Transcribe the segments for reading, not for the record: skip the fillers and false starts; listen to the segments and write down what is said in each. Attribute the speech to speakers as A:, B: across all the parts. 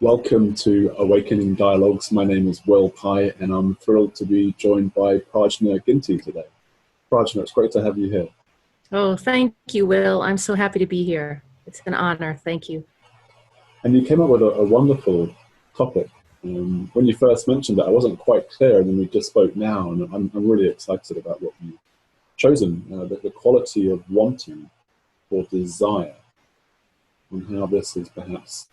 A: Welcome to Awakening Dialogues. My name is Will Pye, and I'm thrilled to be joined by Prajna Ginty today. Prajna, it's great to have you here.
B: Oh, thank you, Will. I'm so happy to be here. It's an honor. Thank you.
A: And you came up with a wonderful topic. When you first mentioned it, I wasn't quite clear, and then we just spoke now, and I'm really excited about what you've chosen, the quality of wanting or desire, and how this is perhaps,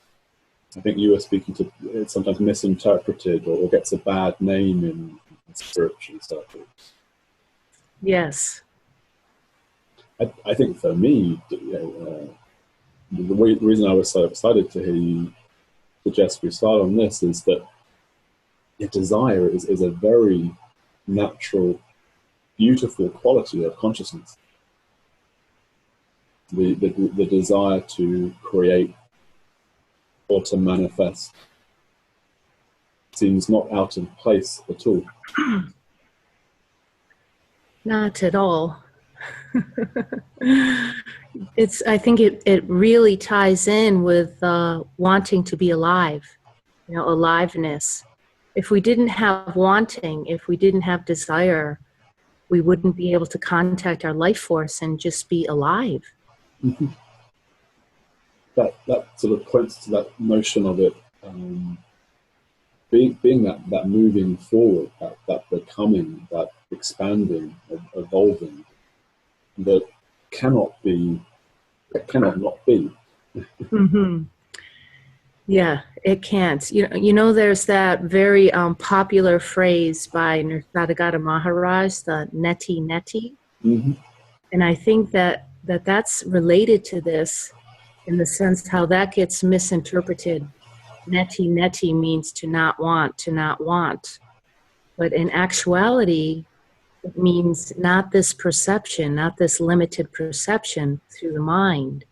A: I think you were speaking to, it's sometimes misinterpreted or gets a bad name in spiritual circles.
B: Yes.
A: I think for me, the reason I was so excited to hear you suggest we start on this is that desire is a very natural, beautiful quality of consciousness. The desire to create or to manifest seems not out of place at all.
B: Not at all. I think it really ties in with wanting to be alive, aliveness. If we didn't have wanting, if we didn't have desire, we wouldn't be able to contact our life force and just be alive.
A: Mm-hmm. That sort of points to that notion of it being that moving forward, that becoming, that expanding, evolving, that cannot not be.
B: Mm-hmm. Yeah, it can't. You know, there's that very popular phrase by Nisargadatta Maharaj, the neti neti.
A: Mm-hmm.
B: And I think that's related to this in the sense how that gets misinterpreted. Neti neti means to not want, to not want. But in actuality, it means not this perception, not this limited perception through the mind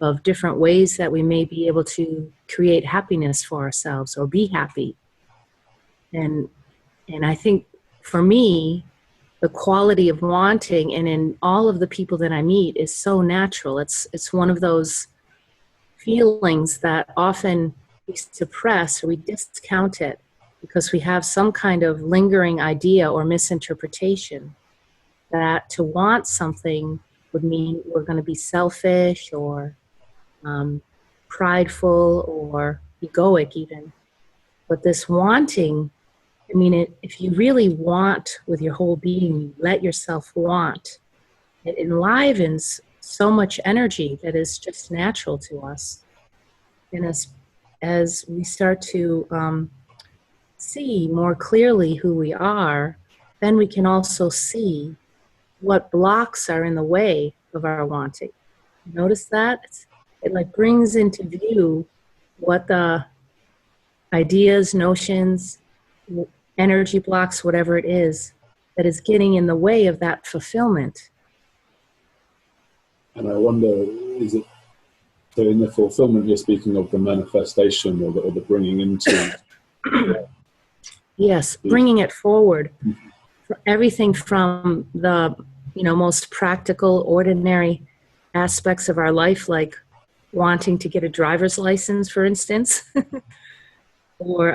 B: of different ways that we may be able to create happiness for ourselves or be happy. And I think for me, the quality of wanting, and in all of the people that I meet, is so natural. It's one of those feelings that often we suppress or we discount it because we have some kind of lingering idea or misinterpretation that to want something would mean we're going to be selfish or prideful or egoic even. But this wanting, I mean, if you really want with your whole being, you let yourself want, it enlivens so much energy that is just natural to us. And as we start to see more clearly who we are, then we can also see what blocks are in the way of our wanting. Notice that? It like brings into view what the ideas, notions, energy blocks, whatever it is, that is getting in the way of that fulfillment.
A: And I wonder, is it, so in the fulfillment you're speaking of the manifestation or the bringing into...
B: Yes, bringing it forward. Everything from the most practical, ordinary aspects of our life, like wanting to get a driver's license, for instance, or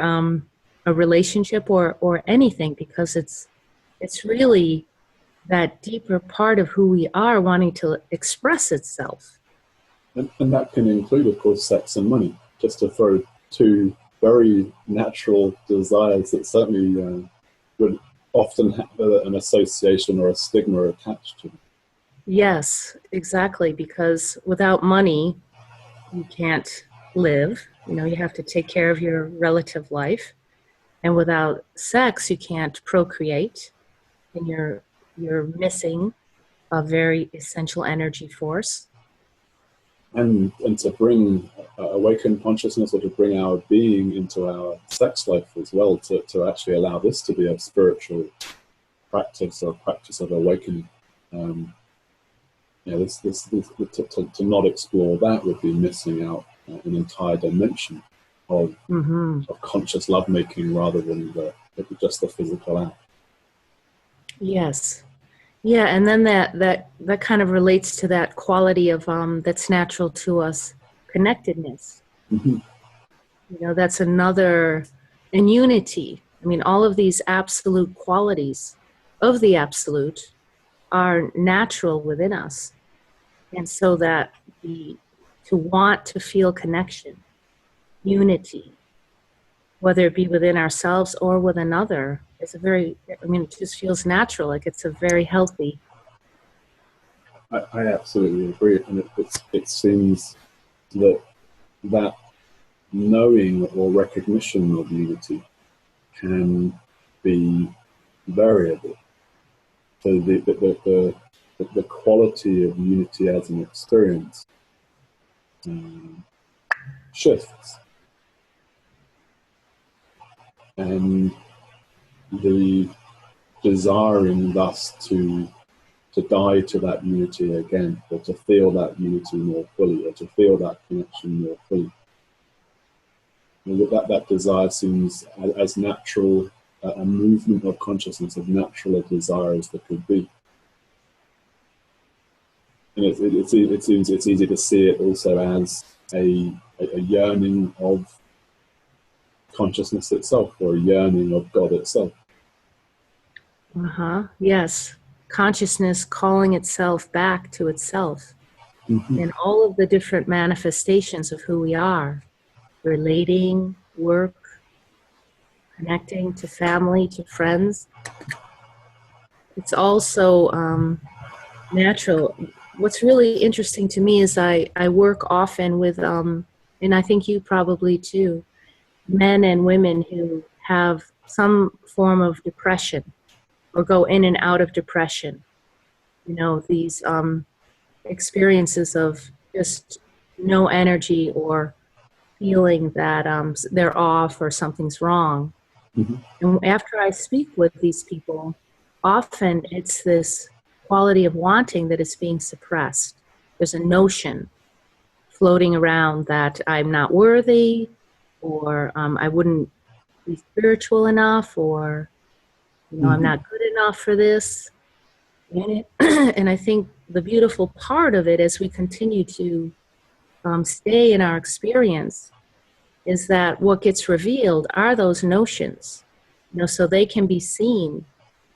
B: a relationship or anything, because it's really that deeper part of who we are wanting to express itself.
A: And that can include, of course, sex and money, just to throw two very natural desires that certainly would often have an association or a stigma attached to them.
B: Yes, exactly, because without money, you can't live. You have to take care of your relative life. And without sex, you can't procreate. And you're missing a very essential energy force.
A: And to bring awakened consciousness, or to bring our being into our sex life as well, to actually allow this to be a spiritual practice or practice of awakening. To not explore that would be missing out an entire dimension of conscious lovemaking rather than just the physical act.
B: Yes. Yeah, and then that kind of relates to that quality of that's natural to us, connectedness.
A: Mm-hmm.
B: That's another, and unity. I mean, all of these absolute qualities of the absolute are natural within us. And so that to want to feel connection, unity, whether it be within ourselves or with another, is it just feels natural, like it's a very healthy.
A: I absolutely agree. And it seems that knowing or recognition of unity can be variable. So the quality of unity as an experience shifts. And the desiring thus to die to that unity again, or to feel that unity more fully, or to feel that connection more fully. That desire seems as natural a movement of consciousness, as natural a desire as there could be. And it seems it's easy to see it also as a yearning of consciousness itself, or a yearning of God itself.
B: Yes. Consciousness calling itself back to itself.
A: Mm-hmm.
B: And all of the different manifestations of who we are, relating, work, connecting to family, to friends. It's also natural. What's really interesting to me is I work often with, and I think you probably too, men and women who have some form of depression or go in and out of depression. These experiences of just no energy, or feeling that they're off or something's wrong.
A: Mm-hmm.
B: And after I speak with these people, often it's this quality of wanting that is being suppressed. There's a notion floating around that I'm not worthy, or I wouldn't be spiritual enough, or I'm not good enough for this. And I think the beautiful part of it, as we continue to stay in our experience, is that what gets revealed are those notions, so they can be seen.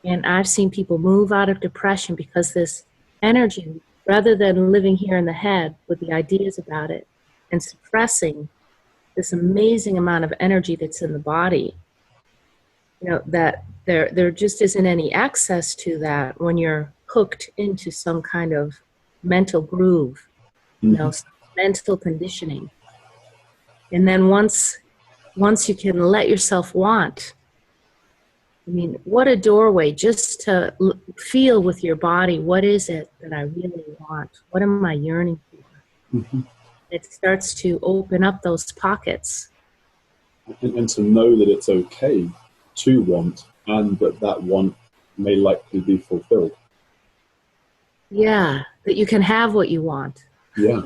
B: And I've seen people move out of depression because this energy, rather than living here in the head with the ideas about it and suppressing this amazing amount of energy that's in the body, that there just isn't any access to that when you're hooked into some kind of mental groove, mental conditioning. And then once you can let yourself want, what a doorway, just to feel with your body, what is it that I really want? What am I yearning for?
A: Mm-hmm.
B: It starts to open up those pockets.
A: And to know that it's okay to want, and that want may likely be fulfilled.
B: Yeah, that you can have what you want.
A: Yeah.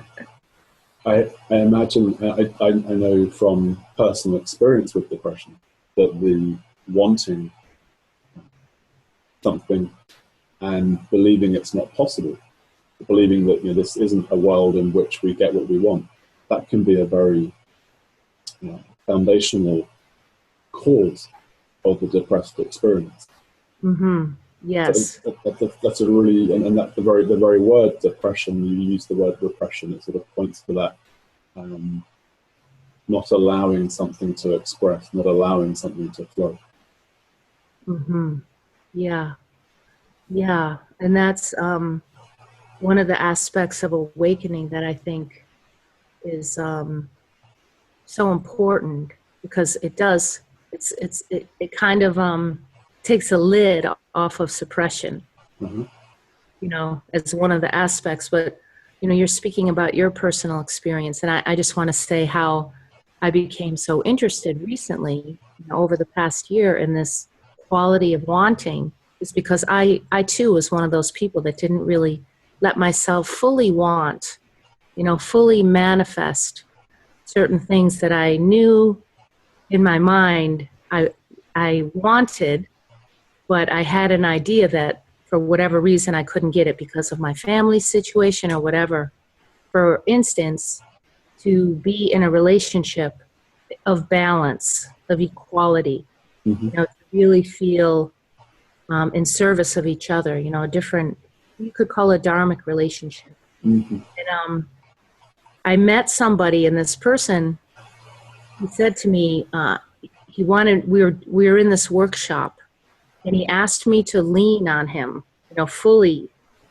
A: I imagine, I know from personal experience with depression, that the wanting something and believing it's not possible, believing that this isn't a world in which we get what we want, that can be a very foundational cause of the depressed experience.
B: Mm-hmm. Yes.
A: So that's a really, and that's the very word depression. You use the word repression. It sort of points to that, not allowing something to express, not allowing something to flow.
B: Mm-hmm. Yeah. Yeah. And that's one of the aspects of awakening that I think is so important, because it kind of takes a lid off of suppression,
A: Mm-hmm.
B: As one of the aspects. But, you're speaking about your personal experience, and I just want to say how I became so interested recently, over the past year, in this quality of wanting, is because I too was one of those people that didn't really let myself fully want, fully manifest certain things that I knew in my mind I wanted, but I had an idea that for whatever reason I couldn't get it because of my family situation or whatever. For instance, to be in a relationship of balance, of equality,
A: Mm-hmm.
B: you know, to really feel in service of each other, you know, a different, you could call it a dharmic relationship.
A: Mm-hmm.
B: And I met somebody, and this person, he said to me, he wanted, we were in this workshop, and he asked me to lean on him, you know, fully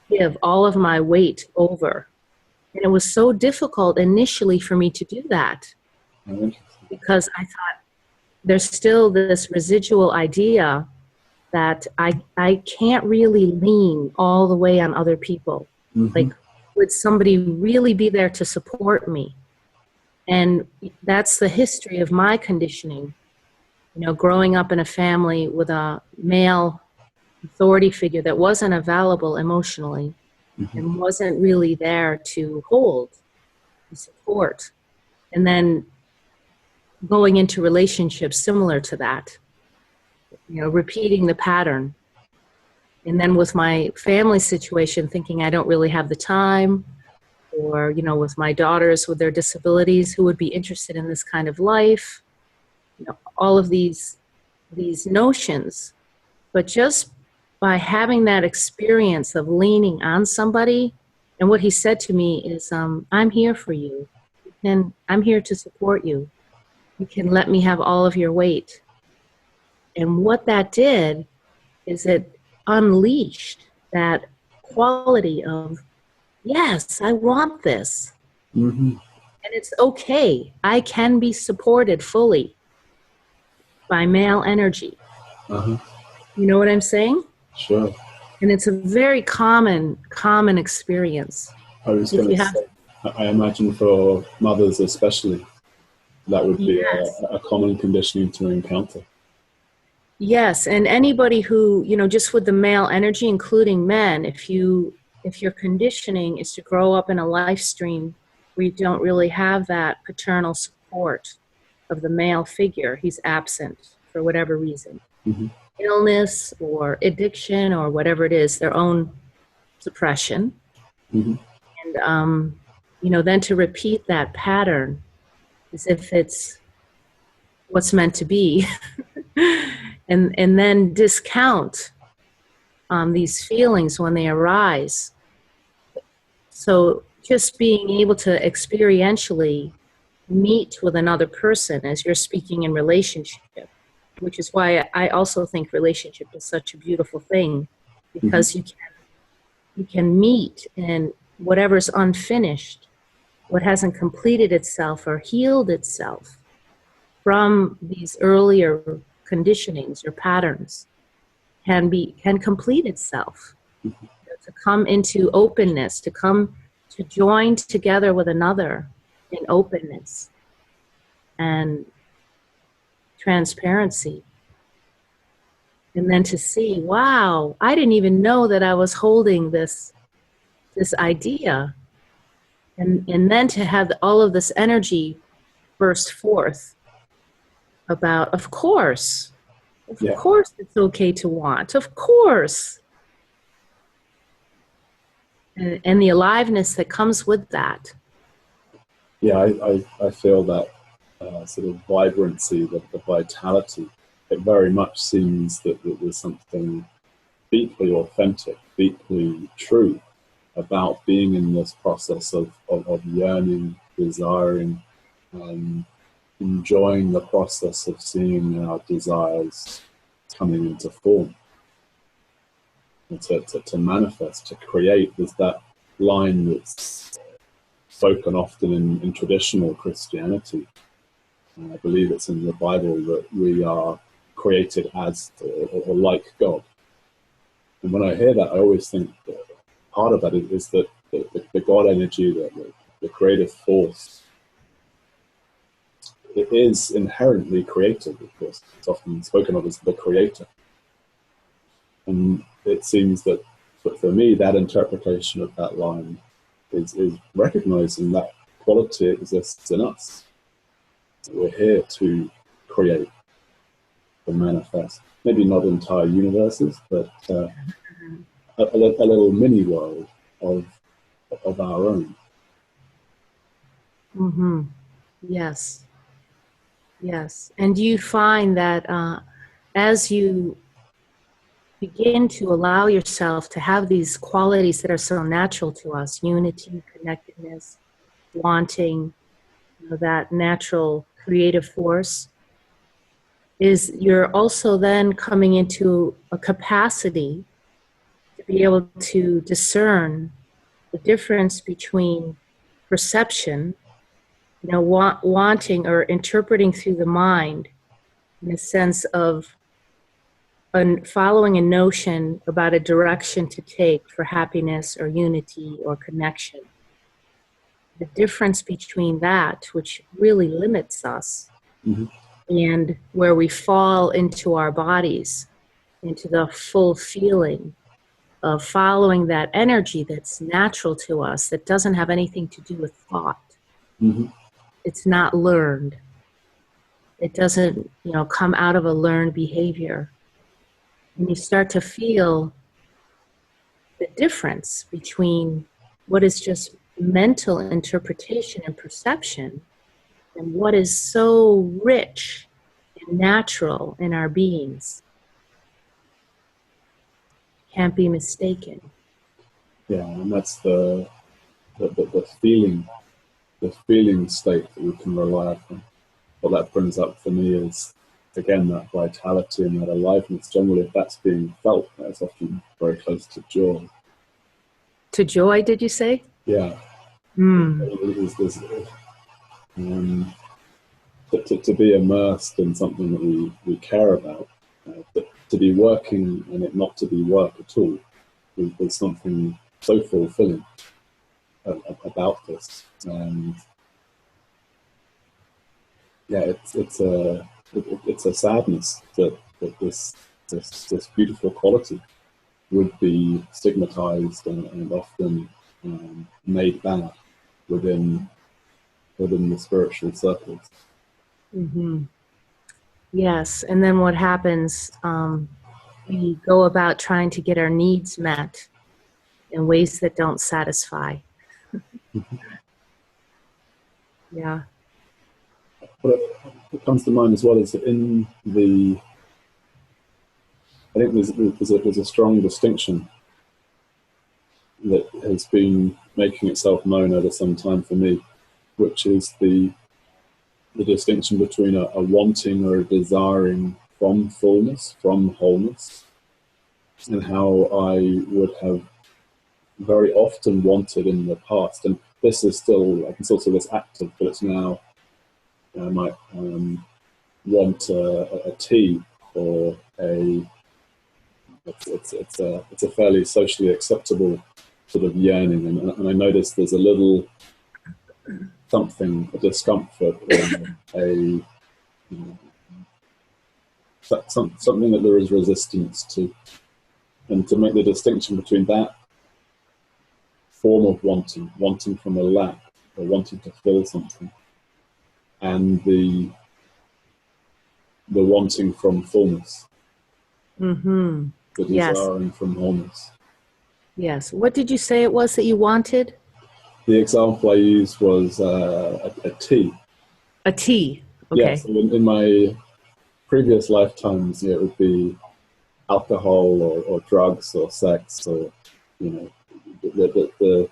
B: give all of my weight over. And it was so difficult initially for me to do that, because I thought there's still this residual idea that I can't really lean all the way on other people.
A: Mm-hmm.
B: Like, would somebody really be there to support me? And that's the history of my conditioning. You know, growing up in a family with a male authority figure that wasn't available emotionally,
A: Mm-hmm.
B: and wasn't really there to hold, to support. And then going into relationships similar to that, you know, repeating the pattern. And then with my family situation, thinking I don't really have the time, or, you know, with my daughters with their disabilities, who would be interested in this kind of life, you know, all of these notions. But just by having that experience of leaning on somebody, and what he said to me is, I'm here for you, and I'm here to support you. You can let me have all of your weight. And what that did is it unleashed that quality of, yes, I want this.
A: Mm-hmm.
B: And it's okay. I can be supported fully by male energy.
A: Uh-huh.
B: You know what I'm saying?
A: Sure.
B: And it's a very common experience.
A: I was going to say, I imagine for mothers especially, that would be
B: Yes.
A: a common conditioning to encounter.
B: Yes, and anybody who, you know, just with the male energy, including men, if your conditioning is to grow up in a life stream where you don't really have that paternal support of the male figure, he's absent for whatever reason.
A: Mm-hmm.
B: Illness or addiction or whatever it is, their own suppression.
A: Mm-hmm.
B: And, you know, then to repeat that pattern as if it's what's meant to be. and then discount these feelings when they arise. So just being able to experientially meet with another person as you're speaking in relationship, which is why I also think relationship is such a beautiful thing, because
A: Mm-hmm.
B: you can meet in whatever's unfinished, what hasn't completed itself or healed itself from these earlier conditionings or patterns, can complete itself.
A: Mm-hmm.
B: To come into openness, to join together with another in openness and transparency. And then to see, wow, I didn't even know that I was holding this idea. And then to have all of this energy burst forth about, of course it's okay to want, of course. And the aliveness that comes with that.
A: Yeah, I feel that sort of vibrancy, the vitality. It very much seems that there's something deeply authentic, deeply true about being in this process of yearning, desiring, enjoying the process of seeing our desires coming into form, and to manifest, to create. There's that line that's spoken often in traditional Christianity. I believe it's in the Bible that we are created as or like God. And when I hear that, I always think that part of that is that the God energy, the creative force, it is inherently creative, of course. It's often spoken of as the creator. And it seems that, for me, that interpretation of that line is recognizing that quality exists in us. We're here to create, to manifest. Maybe not entire universes, but a little mini world of our own.
B: Mm-hmm. Yes. Yes. And do you find that as you begin to allow yourself to have these qualities that are so natural to us, unity, connectedness, wanting, that natural creative force, is you're also then coming into a capacity to be able to discern the difference between perception, wanting or interpreting through the mind in a sense of following a notion about a direction to take for happiness or unity or connection. The difference between that, which really limits us,
A: Mm-hmm.
B: and where we fall into our bodies, into the full feeling of following that energy that's natural to us, that doesn't have anything to do with thought.
A: Mm-hmm.
B: It's not learned. It doesn't, come out of a learned behavior. And you start to feel the difference between what is just mental interpretation and perception and what is so rich and natural in our beings. Can't be mistaken.
A: Yeah, and that's the feeling state that we can rely upon. What that brings up for me is, again, that vitality and that aliveness. Generally, if that's being felt, that's often very close to joy.
B: To joy, did you say?
A: Yeah. To be immersed in something that we care about, to be working and it not to be work at all, there's something so fulfilling about this. And yeah, it's a sadness that this beautiful quality would be stigmatized and often made bad within the spiritual circles.
B: Mm-hmm. Yes, and then what happens, we go about trying to get our needs met in ways that don't satisfy. Yeah.
A: What comes to mind as well is that I think there's a strong distinction that has been making itself known over some time for me, which is the distinction between a wanting or a desiring from fullness, from wholeness, and how I would have very often wanted in the past. And this is still, I can still see this active, but it's now, I might want a tea or it's a fairly socially acceptable sort of yearning, and I notice there's a little something, a discomfort, or something that there is resistance to, and to make the distinction between that form of wanting from a lack or wanting to fill something, and the wanting from fullness,
B: Mm-hmm.
A: the
B: Yes.
A: desiring from wholeness.
B: Yes. What did you say it was that you wanted?
A: The example I used was a tea.
B: A tea. Okay.
A: Yes, in my previous lifetimes, it would be alcohol or drugs or sex, or the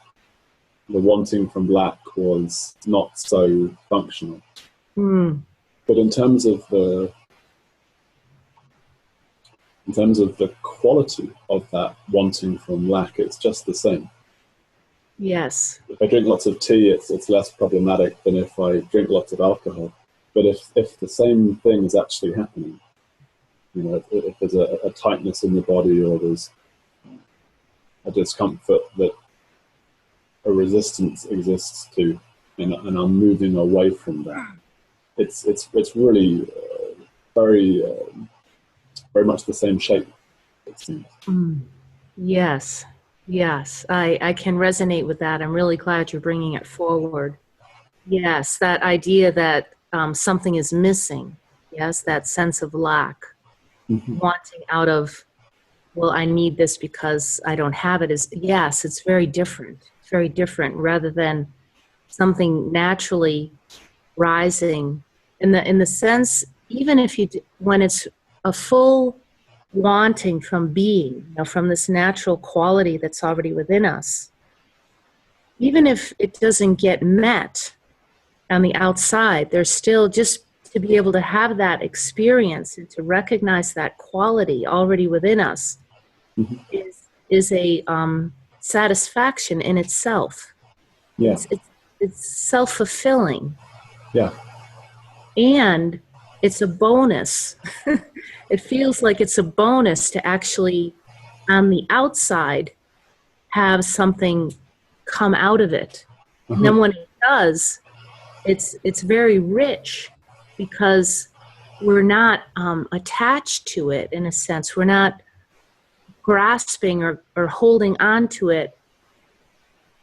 A: wanting from lack was not so functional.
B: Mm.
A: But in terms of the quality of that wanting from lack, it's just the same.
B: Yes.
A: If I drink lots of tea, it's less problematic than if I drink lots of alcohol. But if the same thing is actually happening, if there's a tightness in the body, or there's a discomfort that a resistance exists to, and I'm moving away from that, it's really very very much the same shape, it seems.
B: Mm. Yes. Yes. I can resonate with that. I'm really glad you're bringing it forward. Yes, that idea that something is missing. Yes, that sense of lack.
A: Mm-hmm.
B: Wanting out of, well, I need this because I don't have it, is, yes, it's very different. It's very different, rather than something naturally rising in the sense, even if when it's a full wanting from being, from this natural quality that's already within us, even if it doesn't get met on the outside, there's still, just to be able to have that experience and to recognize that quality already within us
A: Mhm.
B: is a satisfaction in itself.
A: Yeah.
B: It's self-fulfilling.
A: Yeah.
B: And it's a bonus. It feels like it's a bonus to actually, on the outside, have something come out of it. And
A: Uh-huh.
B: then when it does, it's very rich because we're not attached to it in a sense. We're not grasping or holding on to it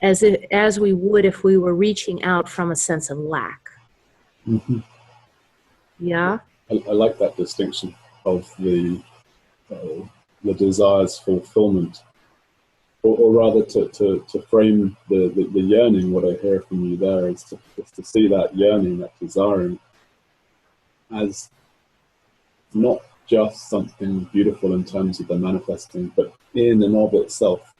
B: as we would if we were reaching out from a sense of lack.
A: Mm-hmm.
B: Yeah?
A: I like that distinction of the desire's fulfillment, or rather to frame the yearning. What I hear from you there is to see that yearning, that desiring, as not just something beautiful in terms of the manifesting, but in and of itself,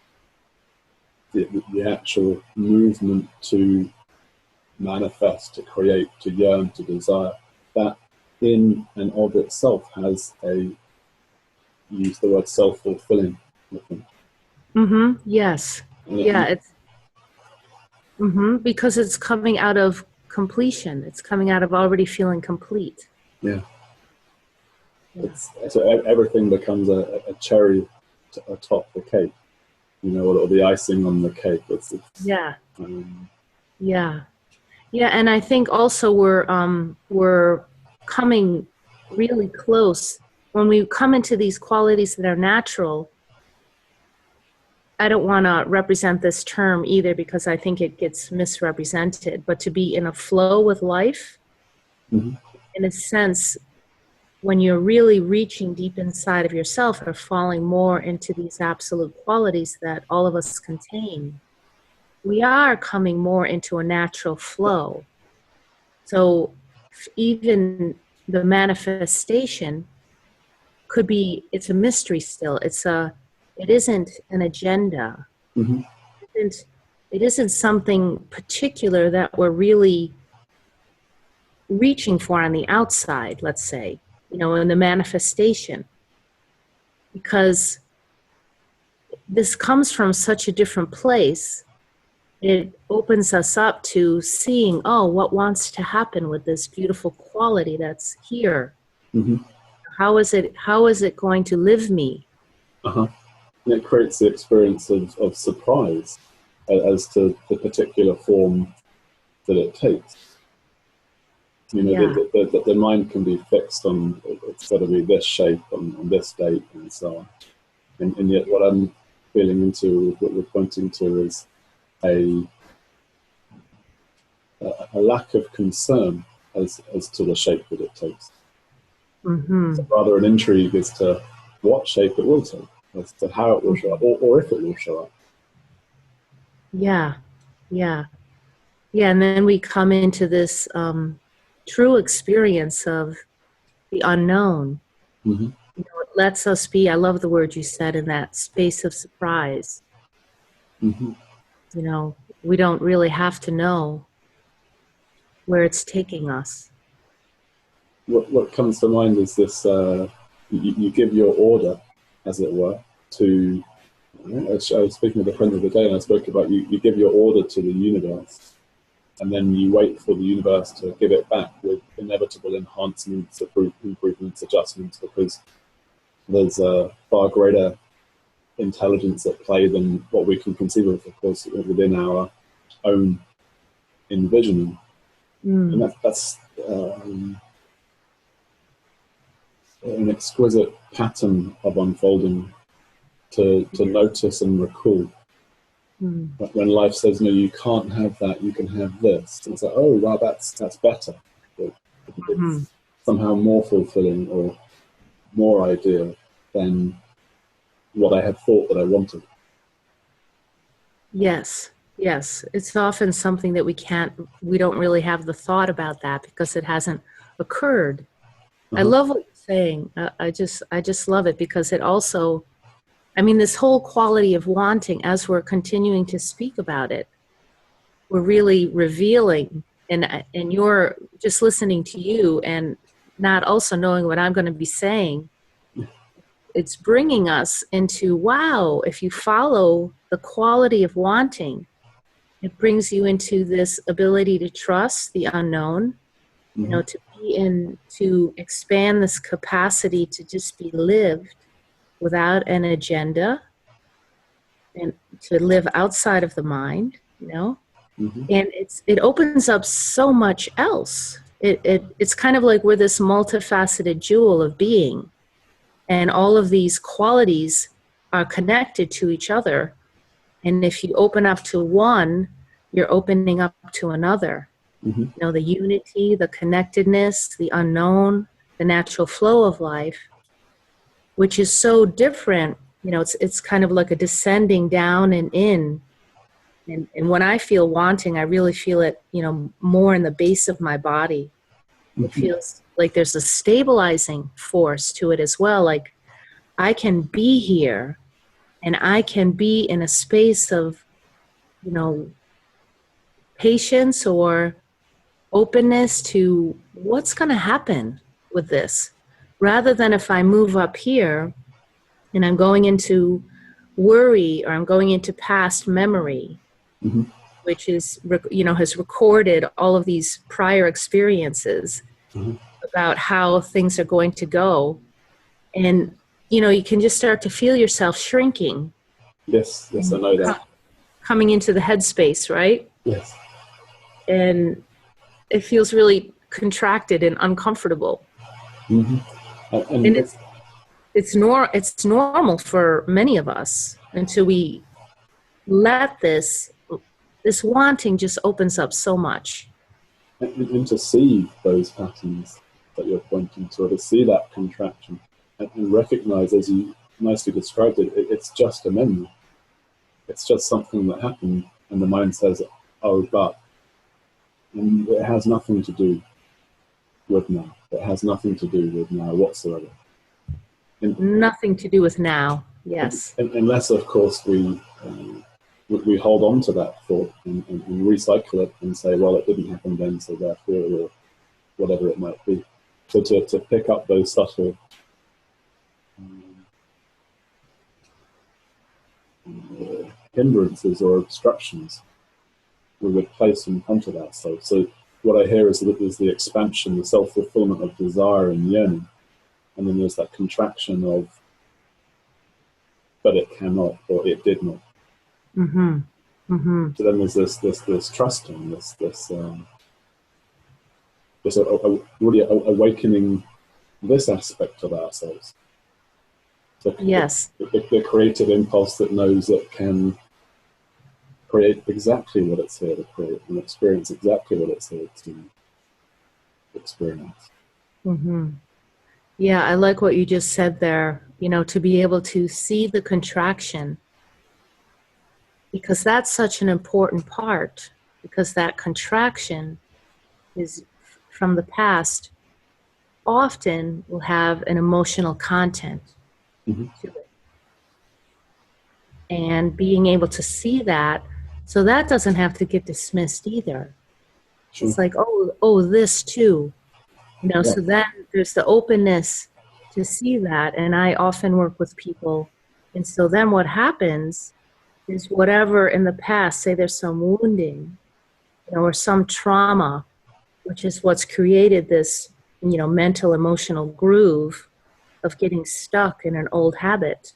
A: the actual movement to manifest, to create, to yearn, to desire, that in and of itself has use the word self-fulfilling, I think.
B: Mm-hmm. Yes. Yeah, it's because it's coming out of completion. It's coming out of already feeling complete.
A: Yeah. So everything becomes a cherry atop the cake, or the icing on the cake.
B: Yeah. Yeah, and I think also we're coming really close when we come into these qualities that are natural. I don't want to represent this term either because I think it gets misrepresented, but to be in a flow with life,
A: mm-hmm.
B: in a sense, when you're really reaching deep inside of yourself or falling more into these absolute qualities that all of us contain, we are coming more into a natural flow. So even the manifestation could be, it's a mystery still. It isn't an agenda.
A: Mm-hmm.
B: It isn't something particular that we're really reaching for on the outside, let's say, in the manifestation. Because this comes from such a different place. It opens us up to seeing, what wants to happen with this beautiful quality that's here.
A: Mm-hmm.
B: How is it going to live me?
A: Uh-huh. And it creates the experience of surprise as to the particular form that it takes. The mind can be fixed on, it's got to be this shape on this date and so on. And yet what I'm feeling into, what we're pointing to, is a lack of concern as to the shape that it takes.
B: Mm-hmm.
A: So rather an intrigue as to what shape it will take, as to how it will show up, or if it will show up.
B: Yeah. And then we come into this true experience of the unknown.
A: Mm-hmm.
B: It lets us be, I love the word you said, in that space of surprise.
A: Mm-hmm.
B: We don't really have to know where it's taking us.
A: What comes to mind is this, you give your order, as it were, to, I was speaking with a friend the other day, and I spoke about you give your order to the universe, and then you wait for the universe to give it back with inevitable enhancements, improvements, adjustments, because there's a far greater intelligence at play than what we can conceive of course, within our own envisioning. And that's an exquisite pattern of unfolding to notice and recall. But when life says, no, you can't have that, you can have this, it's like, oh, wow, that's better. It's somehow more fulfilling or more ideal than what I had thought that I wanted.
B: Yes. It's often something that we don't really have the thought about that because it hasn't occurred. I love what you're saying. I just love it because it also, I mean, this whole quality of wanting, as we're continuing to speak about it, we're really revealing, and you're just listening to you and not also knowing what I'm going to be saying. It's bringing us into, wow, if you follow the quality of wanting, it brings you into this ability to trust the unknown, you know, to be in, to expand this capacity to just be lived without an agenda and to live outside of the mind, you know. And it opens up so much else. It's kind of like we're this multifaceted jewel of being, and all of these qualities are connected to each other. And if you open up to one, you're opening up to another. You know, the unity, the connectedness, the unknown, the natural flow of life, which is so different. You know, it's kind of like a descending down and in. And when I feel wanting, I really feel it, you know, more in the base of my body. It feels like there's a stabilizing force to it as well. Like I can be here and I can be in a space of, you know, patience or openness to what's going to happen with this. Rather than if I move up here and I'm going into worry or I'm going into past memory, which is, you know, has recorded all of these prior experiences about how things are going to go. And, you know, you can just start to feel yourself shrinking.
A: Yes, I know that.
B: Coming into the headspace, right?
A: Yes.
B: And it feels really contracted and uncomfortable. And it's normal for many of us until we let this wanting just opens up so much.
A: And to see those patterns that you're pointing to see that contraction and recognize, as you nicely described it, it's just a memory. It's just something that happened, and the mind says, oh, but. And it has nothing to do with now. It has nothing to do with now whatsoever.
B: Nothing to do with now, yes.
A: Unless, of course, we hold on to that thought and recycle it and say, well, it didn't happen then, so therefore, or whatever it might be. So to pick up those subtle hindrances or obstructions, we would place in front of ourselves. So what I hear is that there's the expansion, the self-fulfillment of desire and yearning, and then there's that contraction of, but it cannot, or it did not. So then there's this trusting, this really awakening this aspect of ourselves. So
B: yes,
A: the creative impulse that knows it can create exactly what it's here to create and experience exactly what it's here to experience.
B: Yeah, I like what you just said there, you know, to be able to see the contraction, because that's such an important part, because that contraction is from the past often will have an emotional content to it. And being able to see that, so that doesn't have to get dismissed either. Sure. It's like, oh, this too. You know, so then there's the openness to see that. And I often work with people. And so then what happens is whatever in the past, say there's some wounding, you know, or some trauma, which is what's created this, you know, mental, emotional groove of getting stuck in an old habit.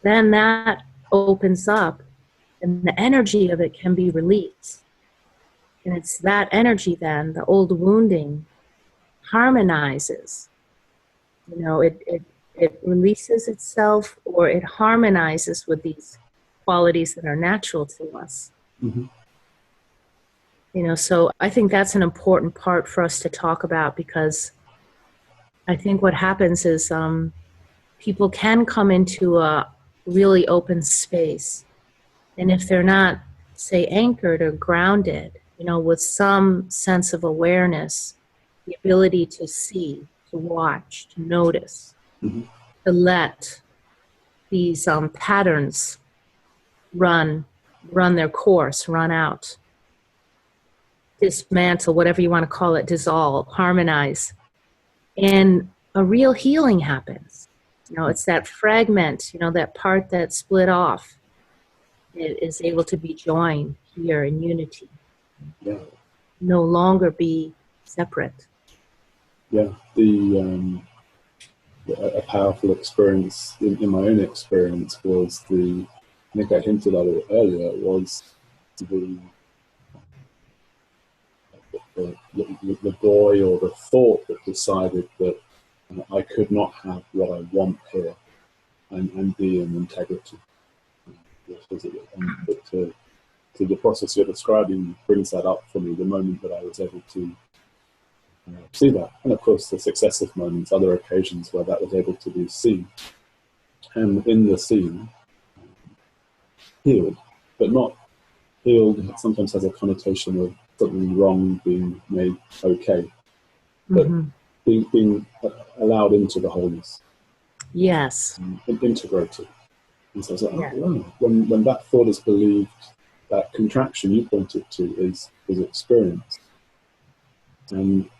B: Then that opens up and the energy of it can be released. And it's that energy then, the old wounding, harmonizes. You know, it releases itself, or it harmonizes with these qualities that are natural to us. You know, so I think that's an important part for us to talk about, because I think what happens is people can come into a really open space. And if they're not, say, anchored or grounded, you know, with some sense of awareness the ability to see, to watch, to notice, to let these patterns run their course, run out, dismantle, whatever you want to call it, dissolve, harmonize, and a real healing happens. It's that fragment, that part that split off, it is able to be joined here in unity.
A: Yeah.
B: No longer be separate.
A: Yeah. A powerful experience in my own experience was I think I hinted at it earlier, was the boy or the thought that decided that I could not have what I want here and be in integrity. To the process you're describing brings that up for me, the moment that I was able to see that. And of course, the successive moments, other occasions where that was able to be seen. And in the scene, healed, but not healed, sometimes has a connotation of something wrong being made okay, but being allowed into the wholeness.
B: Yes.
A: And integrated. And so I was like, oh, wow. When that thought is believed, that contraction you pointed to is experienced. And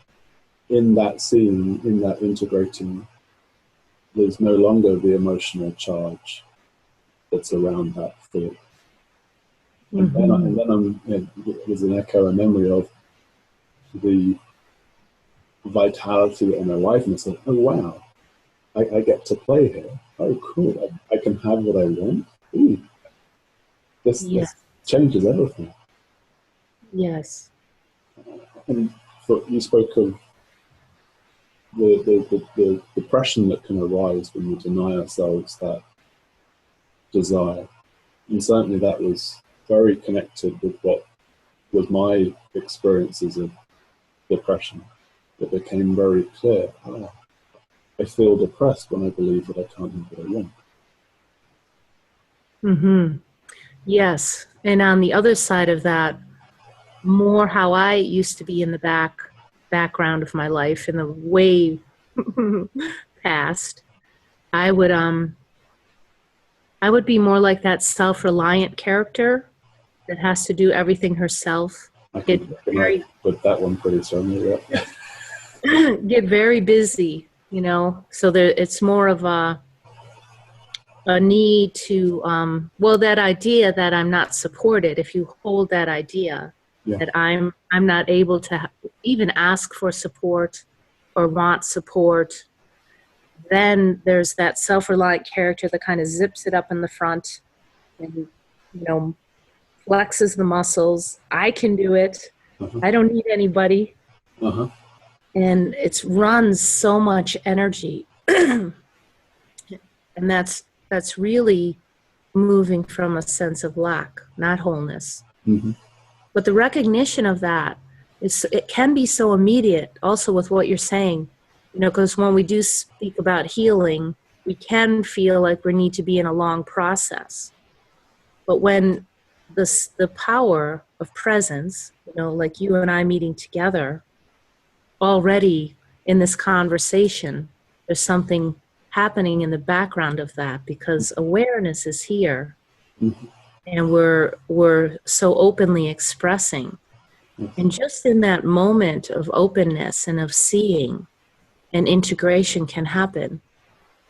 A: in that seeing, in that integrating, there's no longer the emotional charge that's around that thought. And then there's an echo, a memory of the vitality and aliveness of, oh wow, I get to play here. Oh cool, I can have what I want. Ooh, this changes everything.
B: Yes.
A: And you spoke of the depression that can arise when we deny ourselves that desire. And certainly that was very connected with what was my experiences of depression. It became very clear, I feel depressed when I believe that I can't have what I want.
B: Mm-hmm. Yes. And on the other side of that, more how I used to be in the background of my life, in the way past, I would be more like that self-reliant character that has to do everything herself.
A: I put that one pretty strongly, yeah.
B: Get very busy, so it's more of a need to, that idea that I'm not supported, if you hold that idea, that I'm not able to even ask for support or want support, then there's that self-reliant character that kind of zips it up in the front and, flexes the muscles. I can do it. I don't need anybody. And it runs so much energy. And that's really moving from a sense of lack, not wholeness. But the recognition of that, it can be so immediate also with what you're saying, because when we do speak about healing, we can feel like we need to be in a long process. But when the power of presence, like you and I meeting together, already in this conversation, there's something happening in the background of that, because awareness is here, and we're so openly expressing. And just in that moment of openness and of seeing, an integration can happen.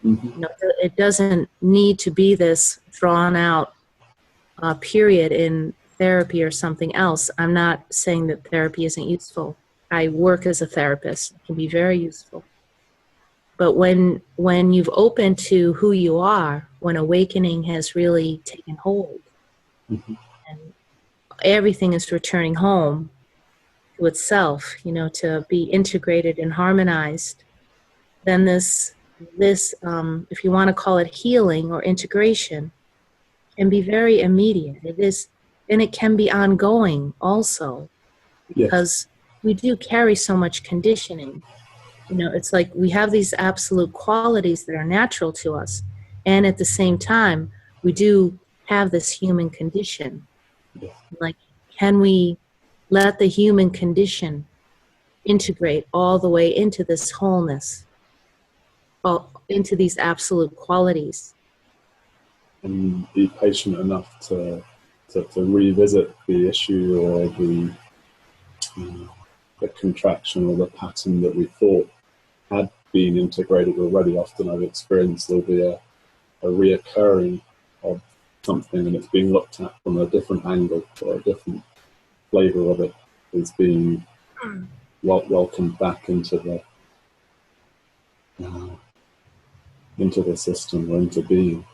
B: It doesn't need to be this drawn out period in therapy or something else. I'm not saying that therapy isn't useful. I work as a therapist. It can be very useful. But when you've opened to who you are, when awakening has really taken hold, and everything is returning home to itself, to be integrated and harmonized, then this if you want to call it healing or integration, can be very immediate. It is, and it can be ongoing also, because we do carry so much conditioning. It's like we have these absolute qualities that are natural to us, and at the same time, we do have this human condition. Like, can we let the human condition integrate all the way into this wholeness, into these absolute qualities.
A: And be patient enough to revisit the issue or the contraction or the pattern that we thought had been integrated already. Often I've experienced there'll be a reoccurring of something, and it's being looked at from a different angle, or a different flavor of it is being welcomed back into the system, or into being.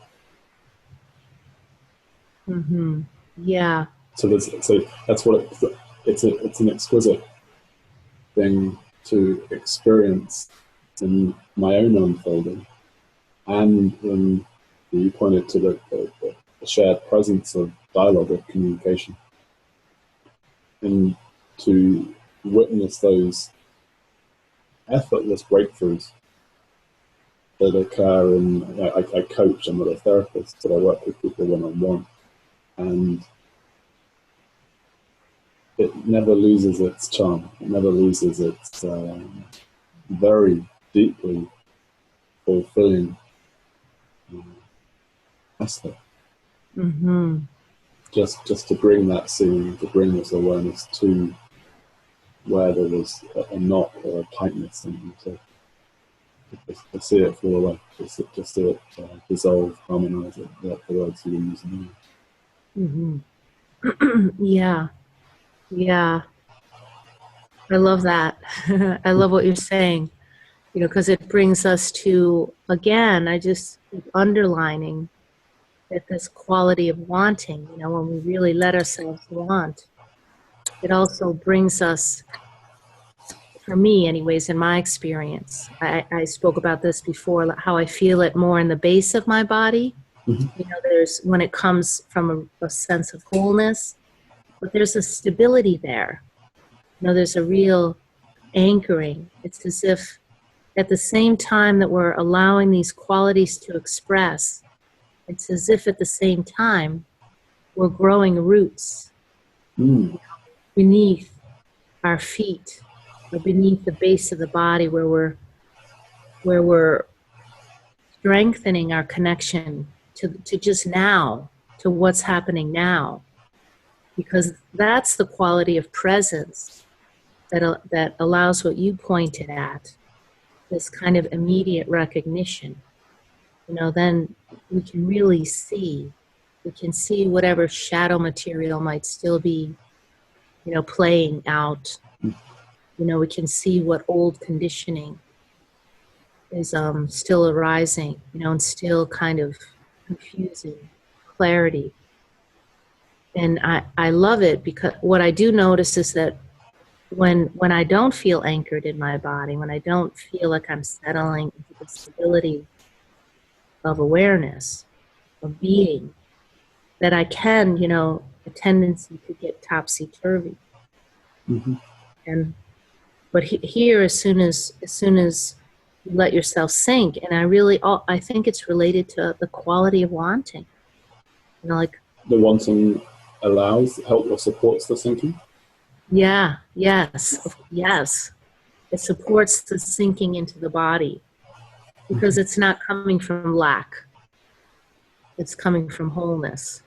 B: Mm-hmm. Yeah.
A: So that's what it's an exquisite thing to experience in my own unfolding, and when you pointed to the shared presence of dialogue, of communication, and to witness those effortless breakthroughs that occur. And I coach, I'm not a therapist, but I work with people one-on-one, and it never loses its charm. It never loses its very deeply fulfilling aspect.
B: Mm-hmm.
A: Just to bring that seeing, to bring this awareness to where there was a knot or a tightness, and to see it fall away, to see it dissolve, harmonize it, like the words you were using.
B: Mm-hmm. Yeah. Yeah. I love that. I love what you're saying, because it brings us to, again, I just keep underlining that this quality of wanting, when we really let ourselves want, it also brings us, for me anyways, in my experience, I spoke about this before, how I feel it more in the base of my body.
A: Mm-hmm.
B: There's, when it comes from a sense of wholeness, but there's a stability there. There's a real anchoring. It's as if at the same time that we're allowing these qualities to express, it's as if at the same time we're growing roots beneath our feet, or beneath the base of the body, where we're strengthening our connection to just now, to what's happening now, because that's the quality of presence that allows what you pointed at, this kind of immediate recognition. Then we can really see, whatever shadow material might still be, playing out. We can see what old conditioning is still arising, and still kind of confusing clarity. And I love it, because what I do notice is that when I don't feel anchored in my body, when I don't feel like I'm settling into the stability of awareness, of being, that I can, a tendency to get topsy-turvy.
A: Mm-hmm.
B: But here, as soon as you let yourself sink, and I think it's related to the quality of wanting. Like
A: the wanting allows, help, or supports the sinking.
B: Yeah, yes. It supports the sinking into the body, because it's not coming from lack. It's coming from wholeness.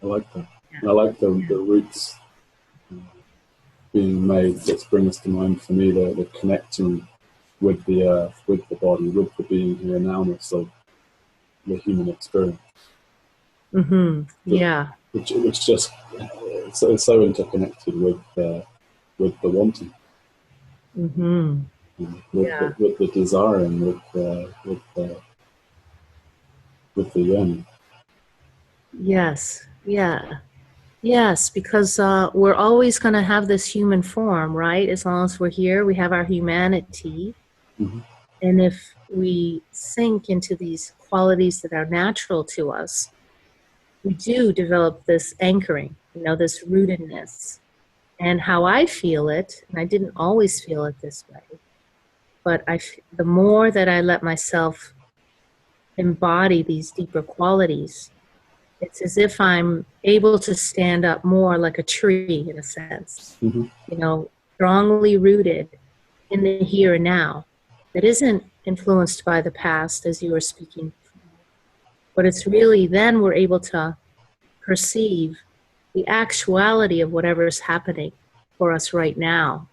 A: I like that. Yeah. I like the roots being made. That brings to mind for me the connecting with the earth, with the body, with the being here nowness of the human experience.
B: Mm-hmm. Yeah.
A: Which just is so interconnected with the wanting.
B: Mm-hmm.
A: With the desiring, with the yearning.
B: Yes. Yeah. Yes, because we're always going to have this human form, right? As long as we're here, we have our humanity.
A: Mm-hmm.
B: And if we sink into these qualities that are natural to us, we do develop this anchoring, this rootedness. And how I feel it, and I didn't always feel it this way, but the more that I let myself embody these deeper qualities, It's as if I'm able to stand up more like a tree, in a sense,
A: Mm-hmm.
B: you know, strongly rooted in the here and now, that isn't influenced by the past, as you were speaking, but it's really then we're able to perceive the actuality of whatever is happening for us right now.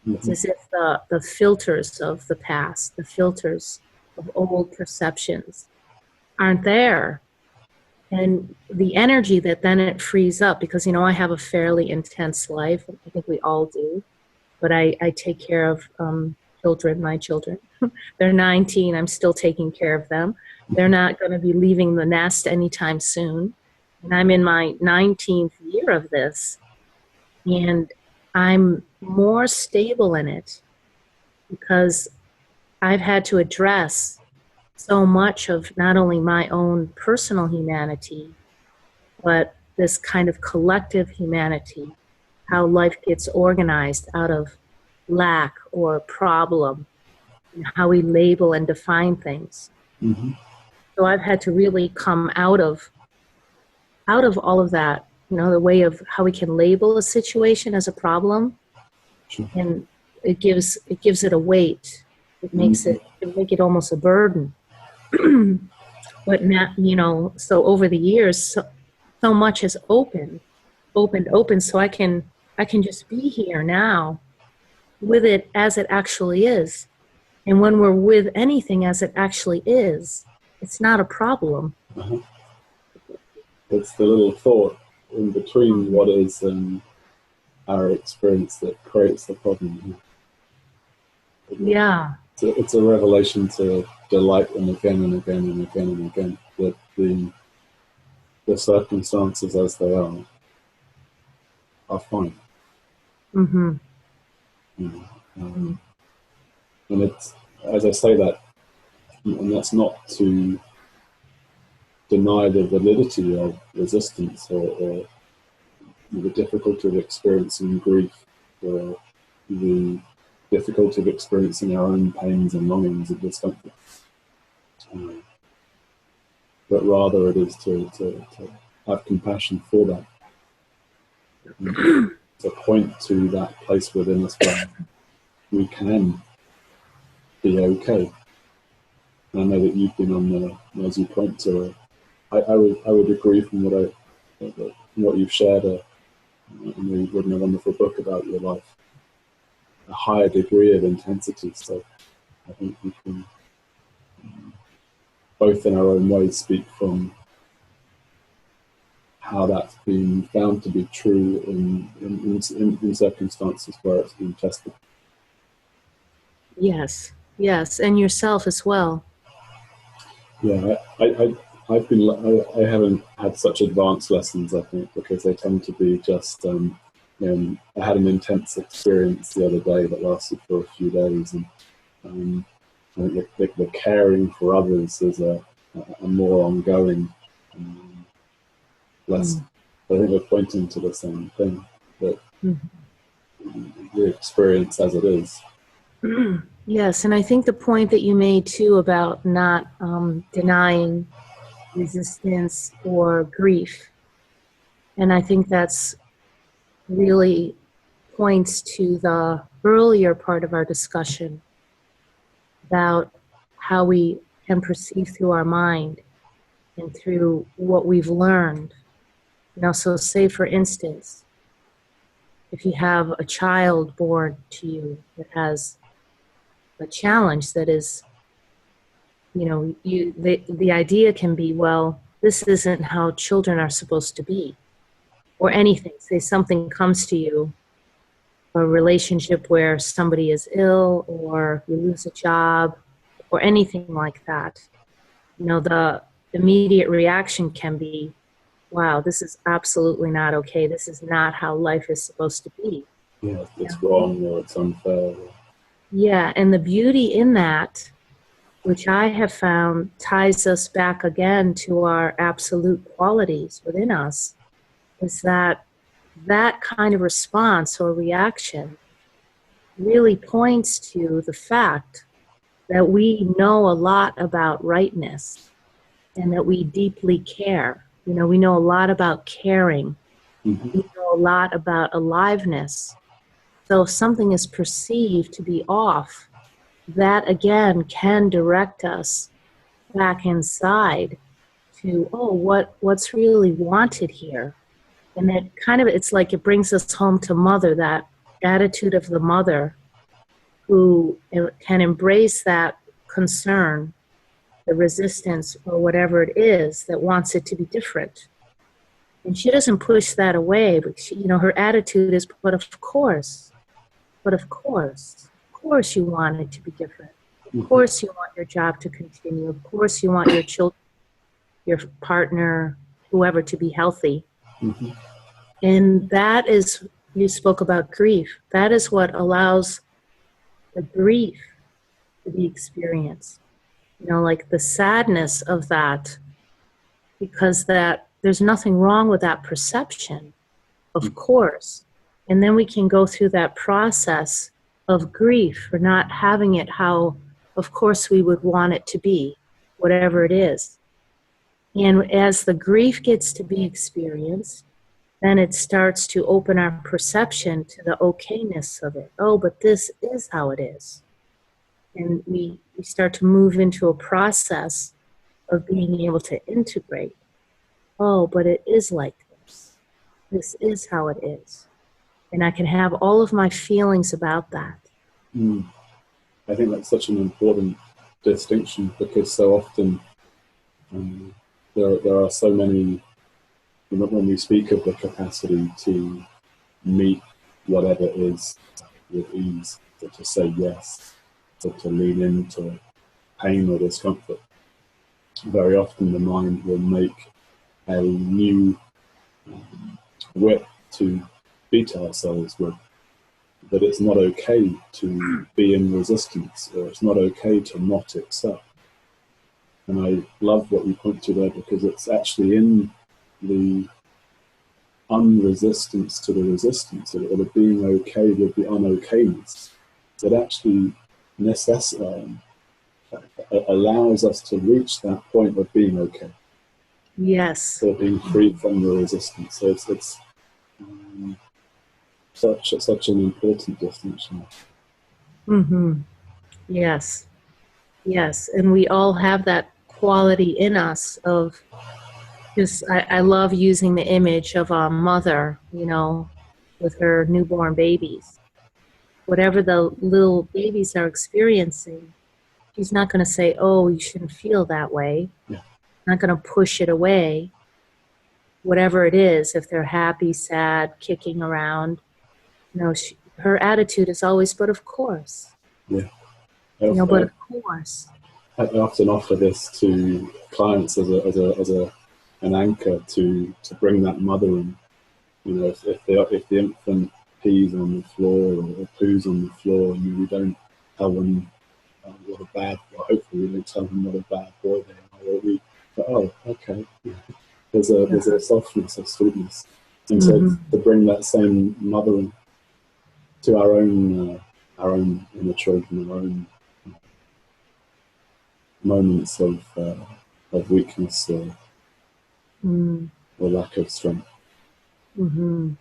B: It's
A: Mm-hmm.
B: as if the filters of the past, the filters of old perceptions aren't there. And the energy that then it frees up, because, you know, I have a fairly intense life. I think we all do. But I take care of children, my children. They're 19. I'm still taking care of them. They're not going to be leaving the nest anytime soon. And I'm in my 19th year of this. And I'm more stable in it because I've had to address so much of not only my own personal humanity, but this kind of collective humanity, how life gets organized out of lack or problem, and how we label and define things.
A: Mm-hmm.
B: So I've had to really come out of all of that, you know, the way of how we can label a situation as a problem,
A: Sure.
B: and it gives it a weight. It makes
A: Mm-hmm.
B: it make it almost a burden. But now, you know, so over the years, so much has opened, so I can just be here now with it as it actually is. And when we're with anything as it actually is, it's not a problem.
A: Uh-huh. It's the little thought in between what is and our experience that creates the problem.
B: Yeah.
A: It's a revelation to delight in again and again and again and again, that the circumstances as they are fine.
B: Mm-hmm.
A: You know? And it's, as I say that, and that's not to deny the validity of resistance or the difficulty of experiencing grief, or the difficulty of experiencing our own pains and longings and discomfort. But rather it is to have compassion for that, to point to that place within us where we can be okay. And I know that you've been on the, as you point to, I would agree from what you've shared. You've written a wonderful book about your life, a higher degree of intensity. So I think we can, both in our own ways, speak from how that's been found to be true in circumstances where it's been tested.
B: Yes. Yes. And yourself as well.
A: Yeah, I've been, I haven't had such advanced lessons, I think, because they tend to be just, I had an intense experience the other day that lasted for a few days, and I think the caring for others is a more ongoing, lesson. I think we're pointing to the same thing, that the experience as it is.
B: Yes, and I think the point that you made too about not denying resistance or grief, and I think that's really points to the earlier part of our discussion about how we can perceive through our mind and through what we've learned. You know, so say for instance, if you have a child born to you that has a challenge that is, you know, the idea can be, well, this isn't how children are supposed to be, or anything. Say something comes to you, a relationship where somebody is ill, or you lose a job, or anything like that. You know, the immediate reaction can be, wow, this is absolutely not okay. This is not how life is supposed to be.
A: Yeah, it's wrong or it's unfair.
B: Yeah, and the beauty in that, which I have found ties us back again to our absolute qualities within us, is that that kind of response or reaction really points to the fact that we know a lot about rightness and that we deeply care. You know, we know a lot about caring.
A: Mm-hmm.
B: We know a lot about aliveness. So if something is perceived to be off, that again can direct us back inside to, oh, what's really wanted here? And it kind of, it's like it brings us home to mother, that attitude of the mother who can embrace that concern, the resistance, or whatever it is that wants it to be different. And she doesn't push that away, but she, you know, her attitude is, but of course, of course you want it to be different. Of course you want your job to continue. Of course you want your children, your partner, whoever, to be healthy.
A: Mm-hmm.
B: And that is, you spoke about grief. That is what allows the grief to be experienced. You know, like the sadness of that, because that there's nothing wrong with that perception, of course. And then we can go through that process of grief for not having it how, of course, we would want it to be, whatever it is. And as the grief gets to be experienced, then it starts to open our perception to the okayness of it. Oh, but this is how it is. And we start to move into a process of being able to integrate. Oh, but it is like this. This is how it is. And I can have all of my feelings about that.
A: Mm. I think that's such an important distinction, because so often there are so many, when we speak of the capacity to meet whatever is with ease, to say yes, to lean into pain or discomfort, very often the mind will make a new whip to beat ourselves with, that it's not okay to be in resistance, or it's not okay to not accept. And I love what you point to there, because it's actually in the unresistance to the resistance, or the being okay with the unokayness, that actually allows us to reach that point of being okay.
B: Yes.
A: Or being free from the resistance. So it's such an important distinction.
B: Mm-hmm. Yes. Yes. And we all have that quality in us of just, I love using the image of a mother, you know, with her newborn babies. Whatever the little babies are experiencing, she's not going to say, oh, you shouldn't feel that way.
A: Yeah.
B: Not going to push it away. Whatever it is, if they're happy, sad, kicking around, you know, her attitude is always, but of course.
A: Yeah.
B: You know, but of course.
A: I often offer this to clients as an anchor to bring that mother in. You know, if the infant pees on the floor or poos on the floor, and we don't tell them what a bad, well, hopefully we don't tell them what a bad boy they are. Or we, but, oh, okay. There's a softness, a sweetness, and so to bring that same mother in to our own inner children, our own moments of weakness or lack of strength.
B: Mm-hmm.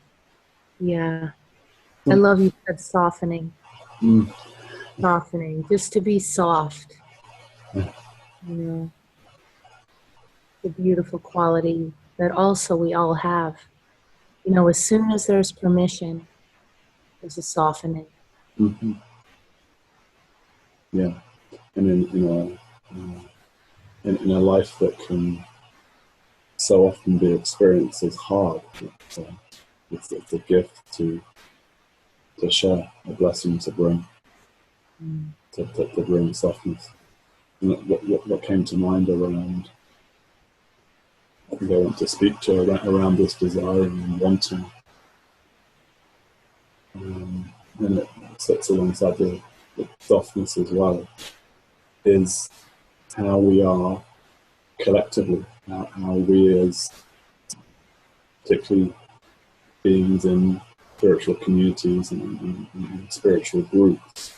B: Yeah. I love you said softening. Softening, just to be soft.
A: Yeah.
B: You know, the beautiful quality that also we all have. You know, as soon as there's permission, there's a softening.
A: Mm-hmm. Yeah. And in a life that can so often be experienced as hard, it's a gift to share, a blessing to bring, to bring softness. And what came to mind around, I think I want to speak to around this desiring and wanting, and it sits alongside the softness as well, is how we are collectively, how we as particularly beings in spiritual communities and spiritual groups,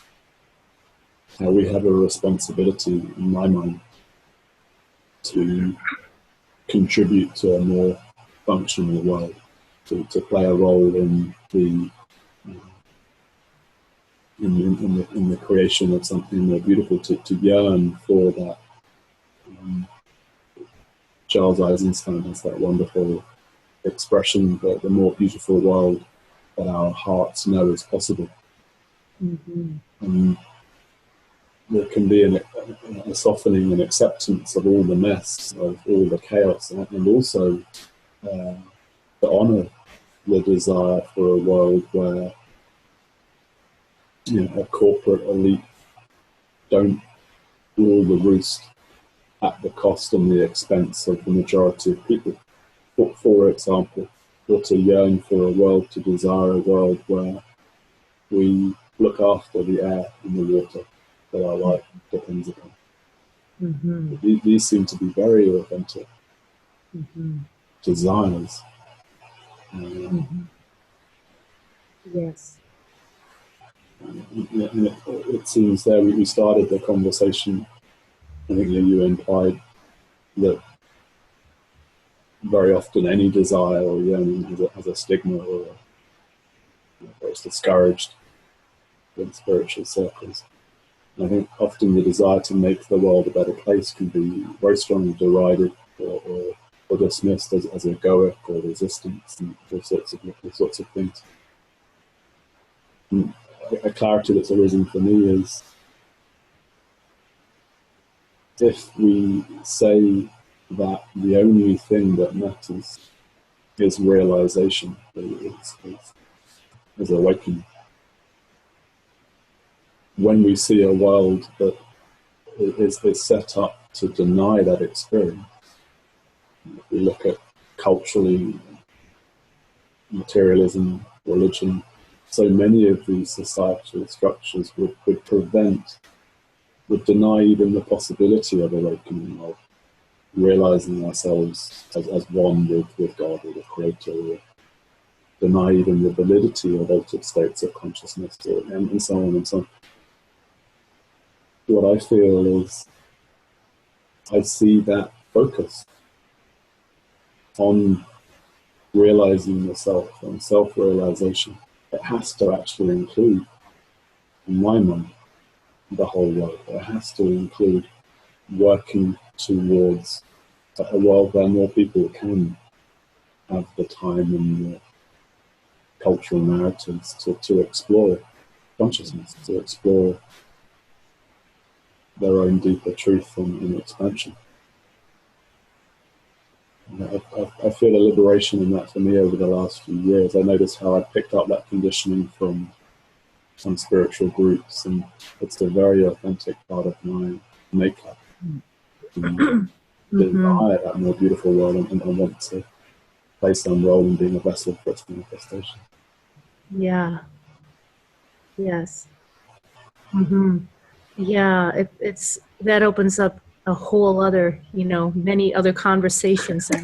A: how we have a responsibility, in my mind, to contribute to a more functional world, to play a role in the in the creation of something more beautiful, to yearn for that. Charles Eisenstein has that wonderful expression that the more beautiful world that our hearts know is possible. And there can be a softening and acceptance of all the mess, of all the chaos, and also to honour the desire for a world where a corporate elite don't rule the roost at the cost and the expense of the majority of people. For example, or to yearn for a world, to desire a world where we look after the air and the water that our life depends upon. These seem to be very authentic desires.
B: Yes.
A: It seems there we started the conversation. I think you implied that very often any desire or yearning has a stigma, or it's discouraged in spiritual circles. And I think often the desire to make the world a better place can be very strongly derided or dismissed as egoic or resistance and all sorts of things. And a clarity that's arisen for me is, if we say that the only thing that matters is realization, is awakening. When we see a world that is set up to deny that experience, if we look at culturally, materialism, religion, so many of these societal structures would deny even the possibility of awakening, of realizing ourselves as one with God or the Creator, or deny even the validity of altered states of consciousness, and so on and so on. What I feel is, I see that focus on realizing the self and self-realization. It has to actually include, in my mind, the whole world. It has to include working towards a world where more people can have the time and the cultural narratives to explore consciousness, to explore their own deeper truth and expansion. And I feel a liberation in that for me over the last few years. I noticed how I picked up that conditioning from some spiritual groups, and it's a very authentic part of my makeup. Desire that more beautiful world, and I want to play some role in being a vessel for its manifestation.
B: Yeah. Yes. Yeah, it's that opens up a whole other, many other conversations that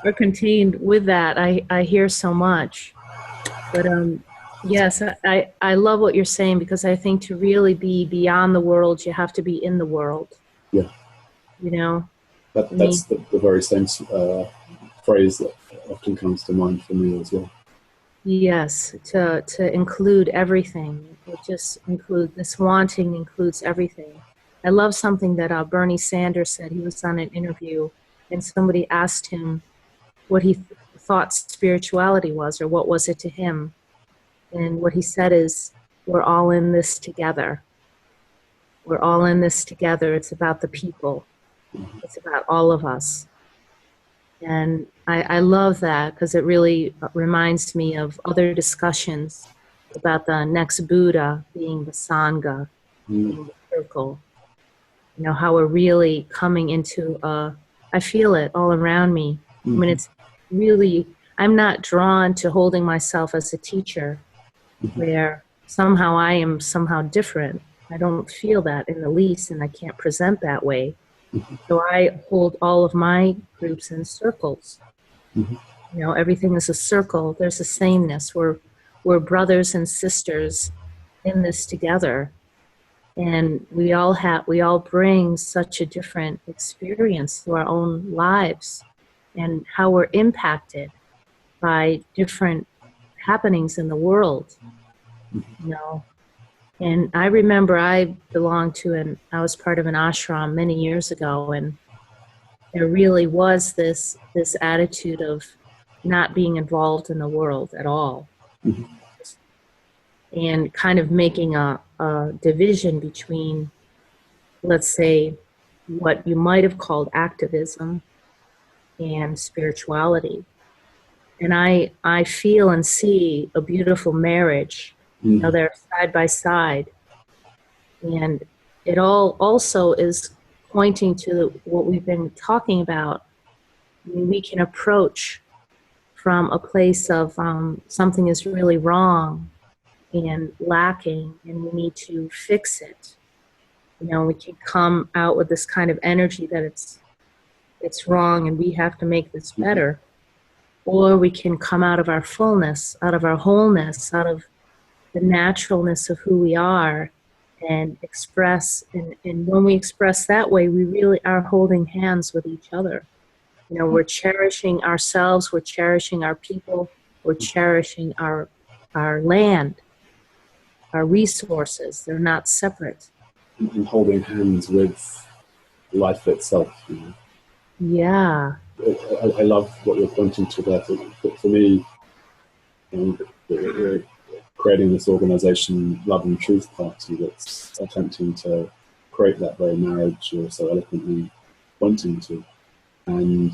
B: are contained with that. I hear so much. But yes, I love what you're saying, because I think to really be beyond the world, you have to be in the world.
A: Yeah. That's the very same phrase that often comes to mind for me as well.
B: Yes, to include everything. It just this wanting includes everything. I love something that Bernie Sanders said. He was on an interview, and somebody asked him what he thought spirituality was, or what was it to him. And what he said is, we're all in this together. We're all in this together. It's about the people. It's about all of us. And I love that, because it really reminds me of other discussions about the next Buddha being the Sangha, being the circle. How we're really coming into I feel it all around me. I mean, it's really, I'm not drawn to holding myself as a teacher, where somehow I am somehow different. I don't feel that in the least, and I can't present that way. So I hold all of my groups in circles. Everything is a circle. There's a sameness. We're brothers and sisters in this together. And we all bring such a different experience through our own lives and how we're impacted by different happenings in the world, you know. And I remember I was part of an ashram many years ago, and there really was this attitude of not being involved in the world at all, and kind of making a division between, let's say, what you might have called activism and spirituality. And I feel and see a beautiful marriage. You know, they're side by side. And it all also is pointing to what we've been talking about. I mean, we can approach from a place of something is really wrong and lacking, and we need to fix it. You know, we can come out with this kind of energy that it's wrong and we have to make this better. Or we can come out of our fullness, out of our wholeness, out of the naturalness of who we are, and express. And when we express that way, we really are holding hands with each other. You know, we're cherishing ourselves, we're cherishing our people, we're cherishing our land, our resources. They're not separate.
A: And holding hands with life itself. You know?
B: Yeah.
A: I love what you're pointing to there. For me, you know, we're creating this organization, Love and Truth Party, that's attempting to create that very marriage you're so eloquently pointing to. And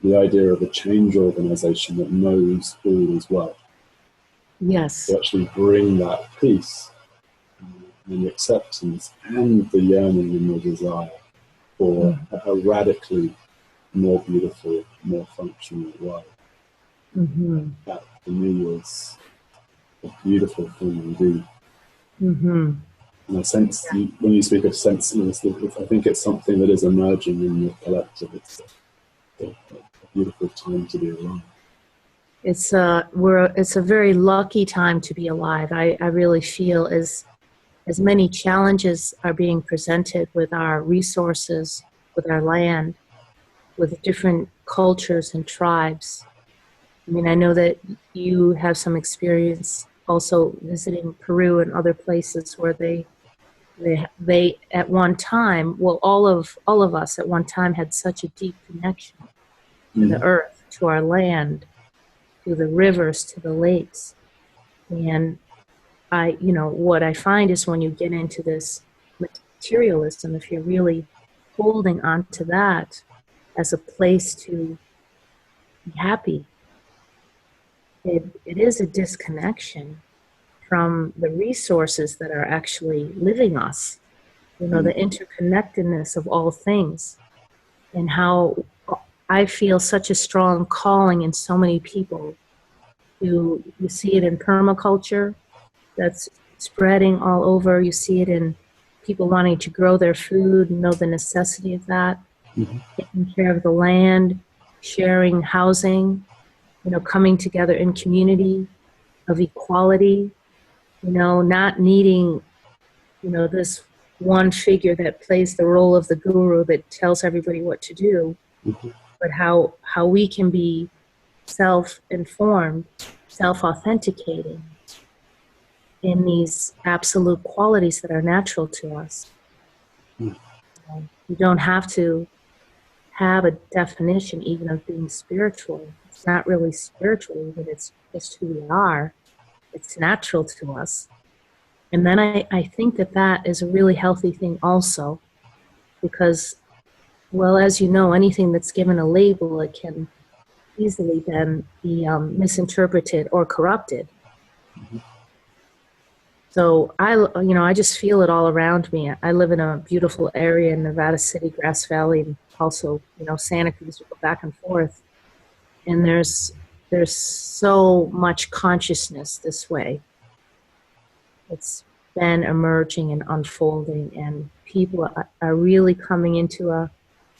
A: the idea of a change organization that knows all is well.
B: Yes.
A: To actually bring that peace and the acceptance and the yearning and the desire for a radically more beautiful, more functional world. That for me was a beautiful thing indeed. And I sense, when you speak of senselessness, I think it's something that is emerging in the collective. It's a beautiful time to be alive.
B: It's a very lucky time to be alive. I really feel as many challenges are being presented with our resources, with our land, with different cultures and tribes. I mean, I know that you have some experience also visiting Peru and other places where they at one time, well, all of us at one time had such a deep connection to the earth, to our land, to the rivers, to the lakes. And what I find is when you get into this materialism, if you're really holding on to that as a place to be happy, it is a disconnection from the resources that are actually living us. You know, the interconnectedness of all things, and how I feel such a strong calling in so many people. You see it in permaculture that's spreading all over. You see it in people wanting to grow their food, know the necessity of that, taking care of the land, sharing housing, you know, coming together in community, of equality, you know, not needing, you know, this one figure that plays the role of the guru that tells everybody what to do, but how we can be self-informed, self-authenticating in these absolute qualities that are natural to us. You don't have to have a definition even of being spiritual. It's not really spiritual, but it's just who we are. It's natural to us. And then I think that is a really healthy thing also, because, well, as you know, anything that's given a label, it can easily then be misinterpreted or corrupted. So I just feel it all around me. I live in a beautiful area in Nevada City, Grass Valley, and also, you know, Santa Cruz. We go back and forth, and there's so much consciousness this way. It's been emerging and unfolding, and people are really coming into a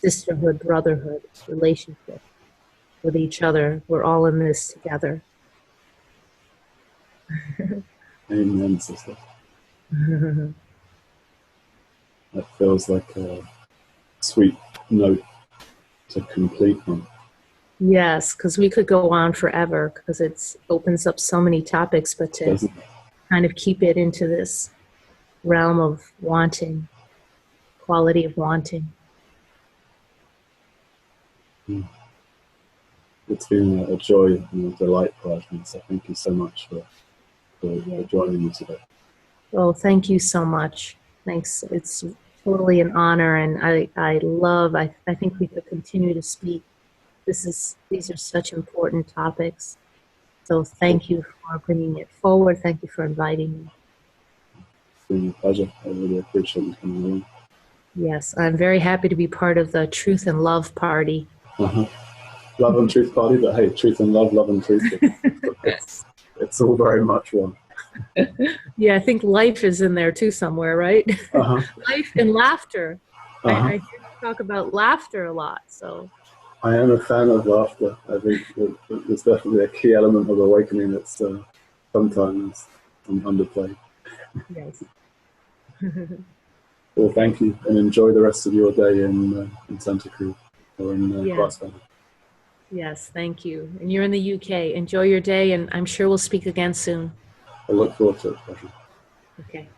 B: sisterhood, brotherhood relationship with each other. We're all in this together.
A: Amen, sister. That feels like a sweet note to complete on.
B: Yes, because we could go on forever because it opens up so many topics, but to
A: Doesn't
B: kind of keep it into this realm of wanting, quality of wanting.
A: it? It's been a joy and a delight, Prajna. So thank you so much for joining me today.
B: Well, thank you so much. Thanks. It's totally an honor, and I think we could continue to speak. These are such important topics. So thank you for bringing it forward. Thank you for inviting me.
A: It's been a pleasure. I really appreciate you coming along.
B: Yes, I'm very happy to be part of the Truth and Love Party.
A: Uh-huh. Love and truth party, but hey, truth and love and truth. It's all very much one.
B: Yeah, I think life is in there too somewhere, right?
A: Uh-huh.
B: Life and laughter.
A: Uh-huh.
B: I hear you talk about laughter a lot, so.
A: I am a fan of laughter. I think it's definitely a key element of awakening that's sometimes underplayed.
B: Yes.
A: Well, thank you, and enjoy the rest of your day in Santa Cruz or in Glasgow.
B: Yes, thank you. And you're in the UK. Enjoy your day, and I'm sure we'll speak again soon.
A: I look forward to it.
B: Okay.